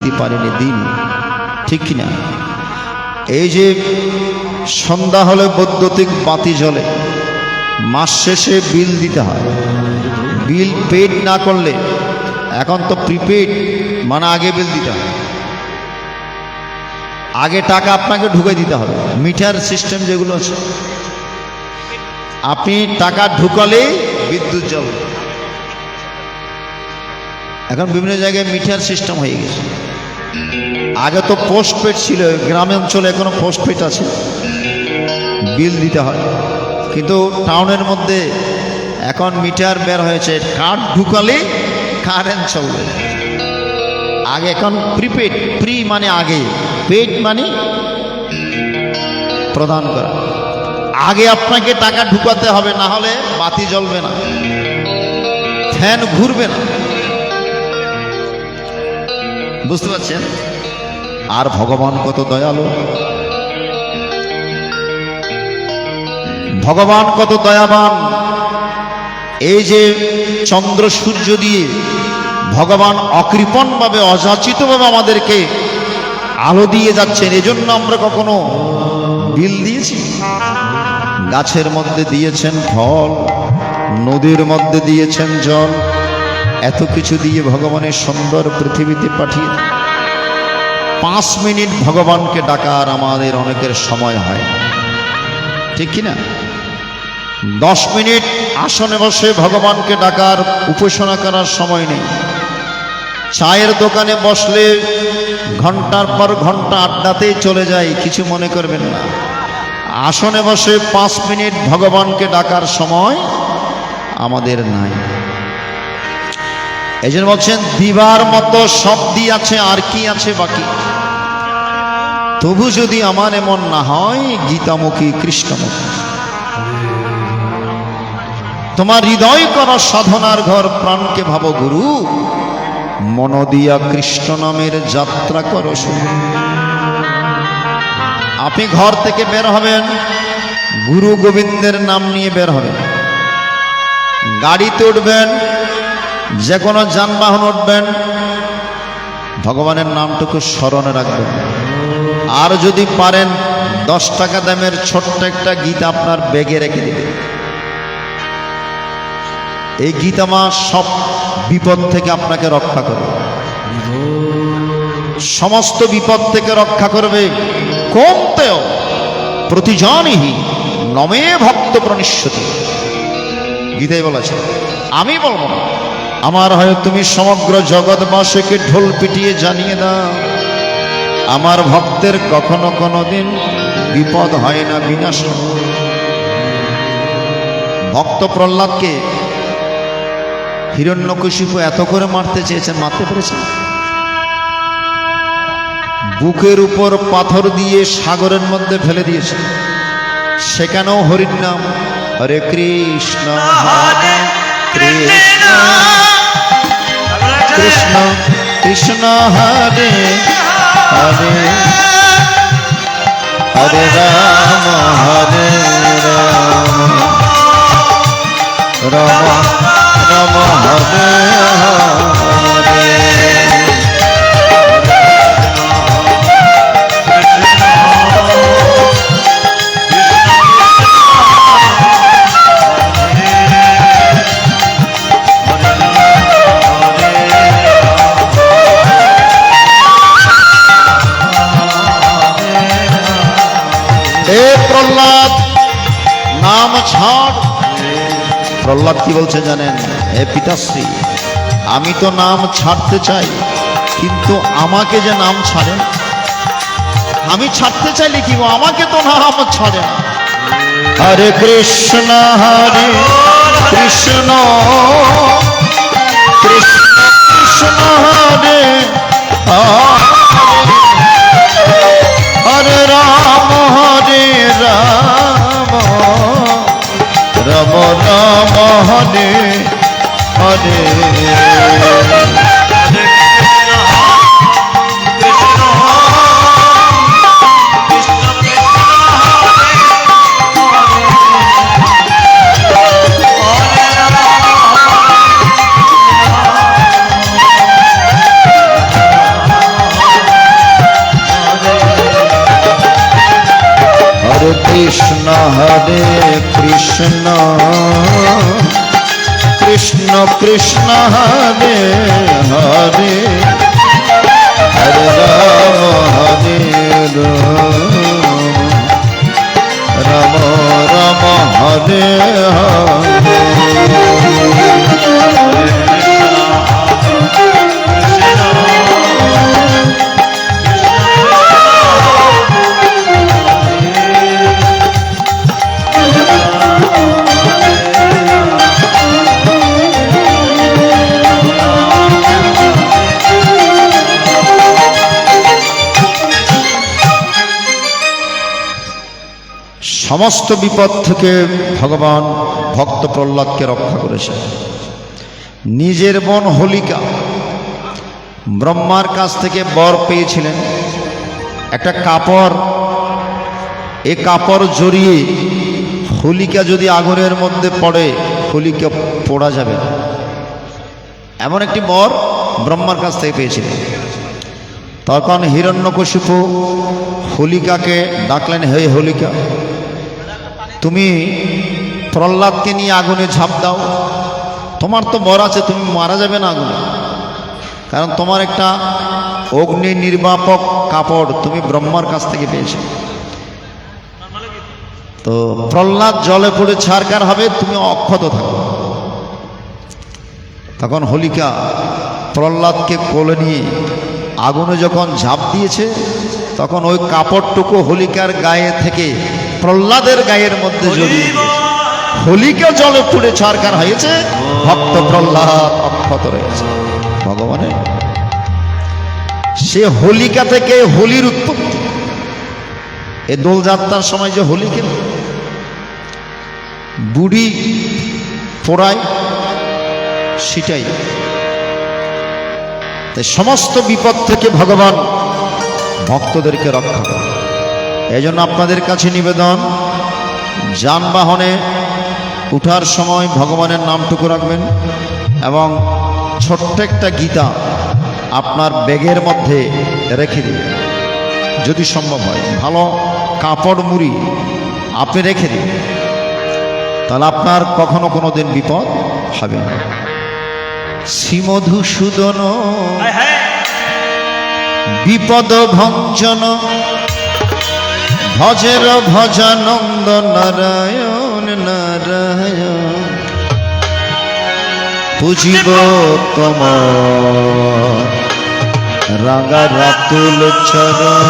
পারেনি দিন, ঠিক কিনা? এই যে সন্ধ্যা হলে বৈদ্যুতিক বাতি জ্বলে, মাস শেষে বিল দিতে হয়। বিল পেড না করলে, এখন তো প্রিপেড, মানে আগে বিল দিতে হয়, আগে টাকা আপনাকে ঢুকে দিতে হবে। মিটার সিস্টেম যেগুলো আছে, আপনি টাকা ঢুকালেই বিদ্যুৎ জ্বলবে। এখন বিভিন্ন জায়গায় মিটার সিস্টেম হয়ে গেছে। আগে তো পোস্টপেড ছিল, গ্রামে অঞ্চলে এখনো পোস্টপেড আছে, বিল দিতে হয়। কিন্তু টাউনের মধ্যে এখন মিটার বের হয়েছে, কার্ড ঢুকালে কারেন্ট চলবে। আগে এখন প্রিপেড, প্রি মানে আগে, পেড মানে প্রদান করা। আগে আপনাকে টাকা ঢুকাতে হবে, না হলে বাতি জ্বলবে না, ফ্যান ঘুরবে না। বুঝতে পারছেন? আর ভগবান কত দয়ালু, ভগবান কত দয়াবান। এই যে চন্দ্র সূর্য দিয়ে ভগবান অকৃপণভাবে, অযাচিতভাবে আমাদেরকে আলো দিয়ে যাচ্ছেন। এজন্য আমরা কখনো বিল দিয়েছি? গাছের মধ্যে দিয়েছেন ফল, নদীর মধ্যে দিয়েছেন জল, এত কিছু দিয়ে ভগবানের সুন্দর পৃথিবীতে পাঠিয়ে 5 মিনিট ভগবানকে ডাকার আমাদের অনেকের সময় হয়, ঠিক কিনা? 10 মিনিট আসনে বসে ভগবানকে ডাকার, উপাসনা করার সময় নেই। চায়ের দোকানে বসলে ঘন্টার পর ঘন্টা আড্ডাতেই চলে যায়, কিছু মনে করবেন না। আসনে বসে 5 মিনিট ভগবানকে ডাকার সময় আমাদের নাই। এই জন্য বলছেন, দিবার মতো সব আছে, আর কি আছে বাকি? তবু যদি আমার এমন না হয়, গীতামুখী কৃষ্ণমুখী। তোমার হৃদয় কর সাধনার ঘর, প্রাণকে ভাবো গুরু, মন দিয়া কৃষ্ণ নামের যাত্রা করো শুরু। আপনি ঘর থেকে বের হবেন, গুরু গোবিন্দের নাম নিয়ে বের হবেন। গাড়িতে উঠবেন, যে কোনো যানবাহন উঠবেন, ভগবানের নামটুকু স্মরণে রাখবেন। আর যদি পারেন 10 টাকা দামের ছোট্ট একটা গীতা আপনার ব্যাগে রেখে দিবেন। এই গীতা মা সব বিপদ থেকে আপনাকে রক্ষা করবে, সমস্ত বিপদ থেকে রক্ষা করবে। কৌন্তেয় প্রতিজানিহি নমে ভক্ত প্রণিষ্যতি, গীতায় বলেছে। আমি বলবো না, আমার হয় তুমি সমগ্র জগৎবাসীকে ঢোল পিটিয়ে জানিয়ে দাও, আমার ভক্তের কখনো কোনোদিন বিপদ হয় না, বিনাশ। ভক্ত প্রহ্লাদকে হিরণ্যকশিপু এত করে মারতে চেয়েছেন, মারতে পেরেছেন? বুকের উপর পাথর দিয়ে সাগরের মধ্যে ফেলে দিয়েছে। সেখানেও হরির নাম, হরে কৃষ্ণ হরে কৃষ্ণ কৃষ্ণ কৃষ্ণ হরে হরে, হরে রাম হরে রাম, রাম রাম হরে হরে। প্রহ্লাদ নাম ছাড়। প্রহ্লাদ কি বলছে জানেন? হে পিতাশ্রী, আমি তো নাম ছাড়তে চাই, কিন্তু আমাকে যে নাম ছাড়েন, আমি ছাড়তে চাইলে কি, আমাকে তো নাম ছাড়েন। হরে কৃষ্ণ হরে কৃষ্ণ কৃষ্ণ কৃষ্ণ হরে হরে রাম হরে রাম, রাম রাম হরে হরে। কৃষ্ণ হরে কৃষ্ণ কৃষ্ণ কৃষ্ণ হরে হরে হরে রাম রাম হরে হরে। সমস্ত বিপদ থেকে ভগবান ভক্ত প্রহ্লাদকে রক্ষা করেছেন। নিজের বোন হোলিকা ব্রহ্মার কাছ থেকে বর পেয়েছিলেন একটা কাপড়, এ কাপড় জড়িয়ে হোলিকা যদি আগুনের মধ্যে পড়ে হোলিকা পোড়া যাবে না, এমন একটি বর ব্রহ্মার কাছ থেকে পেয়েছিলেন। তখন হিরণ্যকশিপু হোলিকাকে ডাকলেন, হে হোলিকা, তুমি প্রহ্লাদকে নিয়ে আগুনে ঝাঁপ দাও, তোমার তো বর আছে, তুমি মারা যাবে না আগুনে, কারণ তোমার একটা অগ্নি নির্বাপক কাপড় তুমি ব্রহ্মার কাছ থেকে পেয়েছো। তো প্রহ্লাদ জলে পড়ে ছারকার হবে, তুমি অক্ষত থাকো। তখন হোলিকা প্রহ্লাদকে কোলে নিয়ে আগুনে যখন ঝাঁপ দিয়েছে, তখন ওই কাপড়টুকু হোলিকার গায়ে থেকে প্রহ্লাদের গায়ের মধ্যে জড়িয়ে হোলিকা জলে পুড়ে ছারকার হয়েছে, ভক্ত প্রহ্লাদ অক্ষত রয়েছে। ভগবানের সে হোলিকা থেকে হোলির উৎপত্তি। এ দোলযাত্রার সময় যে হোলি খেলে বুড়ি পোড়ায়, সেটাই। তাই সমস্ত বিপদ থেকে ভগবান ভক্তদেরকে রক্ষা করে। এই জন্য আপনাদের কাছে নিবেদন, যানবাহনে উঠার সময় ভগবানের নামটুকু রাখবেন এবং ছোট্ট একটা গীতা আপনার ব্যাগের মধ্যে রেখে দিন, যদি সম্ভব হয়। ভালো কাপড় মুড়ি আপনি রেখে দিন, তাহলে আপনার কখনো কোনো দিন বিপদ হবে না। শ্রীমধুসূদন বিপদ ভঞ্জন ভজের ভজানন্দ নারায়ণ নারায়ণ পুজিব তোমার রাঙা রাতুল চরণ।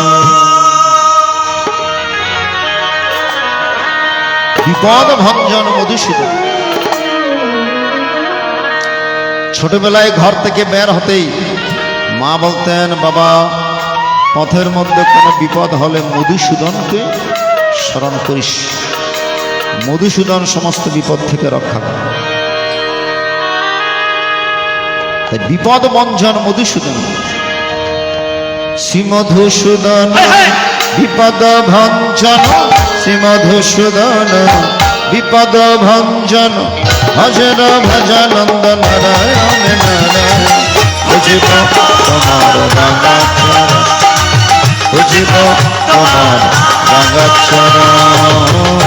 বিপদ ভঞ্জন মধুসূদন। ছোটবেলায় ঘর থেকে বের হতেই মা বলতেন, বাবা পথের মধ্যে কোনো বিপদ হলে মধুসূদনকে স্মরণ করিস, মধুসূদন সমস্ত বিপদ থেকে রক্ষা করে। তাই বিপদ ভঞ্জন মধুসূদন। শ্রীমধুসূদন বিপদ ভঞ্জন, শ্রীমধুসূদন বিপদ ভঞ্জন ভজর ভজানন্দ নারায়ণ নারায়ণ বুঝিব তোমার রাঙা চরণ, বুঝিব তোমার রাঙা চরণ।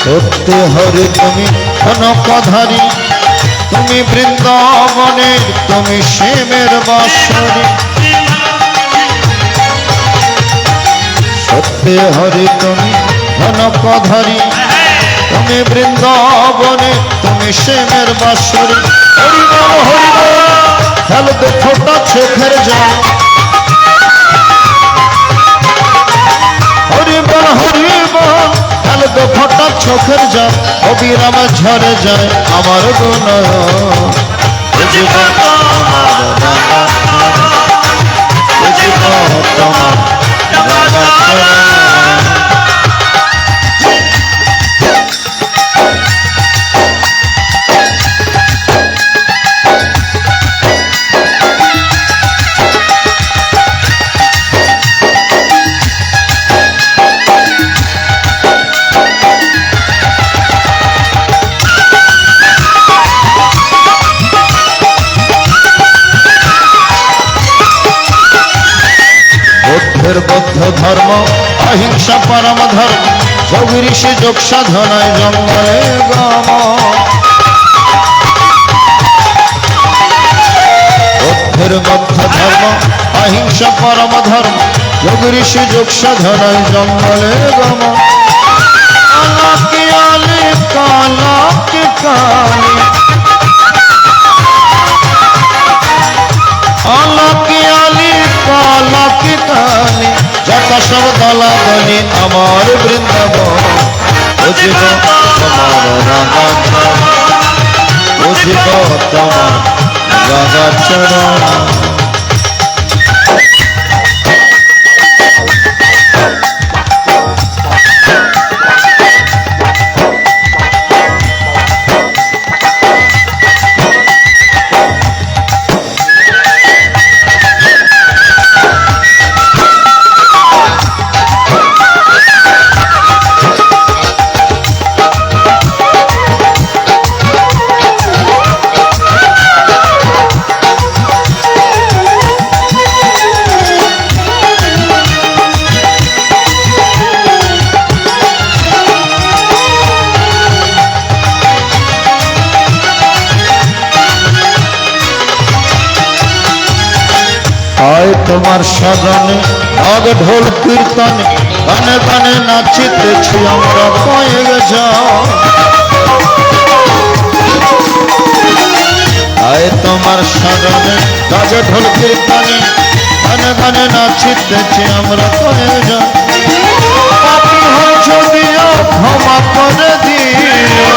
সত্যি হরে তুমি কনকধারী, তুমি বৃন্দাবনের, তুমি শ্যামের বাঁশরী। সত্যি হরে তুমি কনকধারী, তুমি বৃন্দাবনে, তুমি শ্যামের বাঁশরী। হরি বল হরি বল, খেলতে ফোটা চোখের জল। হরি বল হরি বল, খেলতে ফোটা চোখের যায় অবিরাম ঝরে যায় আমার গুণয় বুঝব তোমার রাঙা বুঝব তোমার রাঙা বৌদ্ধ ধর্ম অহিংসা পরম ধর্ম যোগীষে যোগ সাধনায় জঙ্গলে গম বৌদ্ধের বৌদ্ধ ধর্ম অহিংসা পরম ধর্ম যোগীষে যোগ সাধনায় জঙ্গলে গম আলাকে আলে কালাকে কালে আলাকে আলে কালাকে কালে যত সব দলা দলি আমার বৃন্দাবন বুঝব তোমার রাঙা বুঝব তোমার রাঙা চরণ তোমার স্মরণে ঢগ ঢোল কীর্তনে গানে গানে নাচিতেছি আমরা কয়েক আয় তোমার স্মরণে ঢগ ঢোল কীর্তনে গানে গানে নাচিতেছি আমরা কয়েক পাপী হয়েছ দিও ক্ষমা করে দিও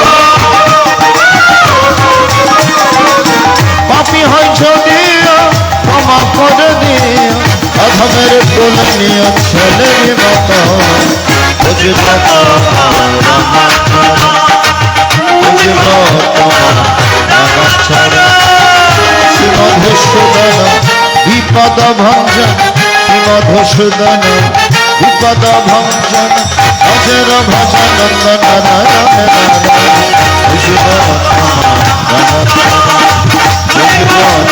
পাপী হয়েছ দিও ক্ষমা করে দিও অধমের কোল নিয়ে ছেলের মতো বুঝব তোমার বুঝব তোমার রাঙা চরণ শ্রীমধুসূদন বিপদ ভঞ্জন শ্রীমধুসূদন বিপদ ভঞ্জন ভজের ভজনন্দন নারায়ণ নারায়ণ বুঝব তোমার রাঙা চরণ বুঝব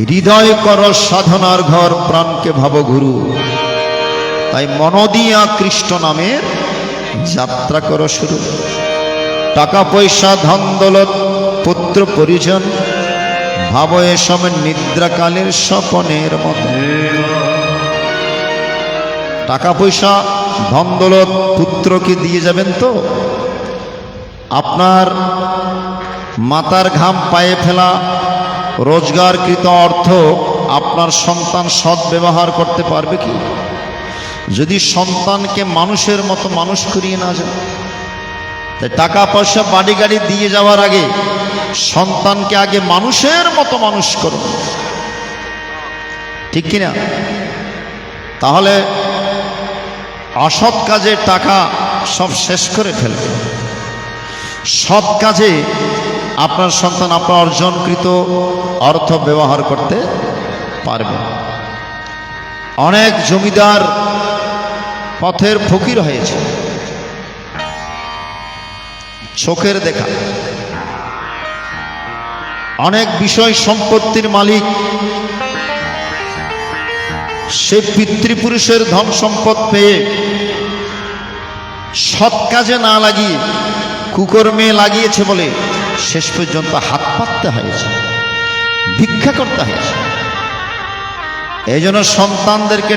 হৃদয় কর সাধনার ঘর প্রাণকে ভাব গুরু তাই মন দিয়া কৃষ্ণ নামের যাত্রা কর শুরু টাকা পয়সা ধন দৌলত পুত্র পরিজন ভাব এসব নিদ্রাকালের স্বপনের মতো টাকা পয়সা ধন দৌলত পুত্রকে দিয়ে যাবেন তো আপনার মাতার ঘাম পায়ে ফেলা রোজগারকৃত অর্থ আপনার সন্তান সৎ ব্যবহার করতে পারবে কি যদি সন্তানকে মানুষের মতো মানুষ করিয়ে না যায় তাই টাকা পয়সা বাড়ি গাড়ি দিয়ে যাওয়ার আগে সন্তানকে আগে মানুষের মতো মানুষ করুন ঠিক কিনা তাহলে অসৎ কাজে টাকা সব শেষ করে ফেলবে সৎ কাজে আপনার সন্তান আপনার অর্জনকৃত অর্থ ব্যবহার করতে পারবে অনেক জমিদার পথের ফকির হয়েছে চোখের দেখা অনেক বিষয় সম্পত্তির মালিক সে পিতৃপুরুষের ধন সম্পদ পেয়ে সৎ কাজে না লাগিয়ে কুকর্মে লাগিয়েছে বলে শেষ পর্যন্ত হাত পাততে হয়েছে ভিক্ষা করতে হয়েছে এই জন্য সন্তানদেরকে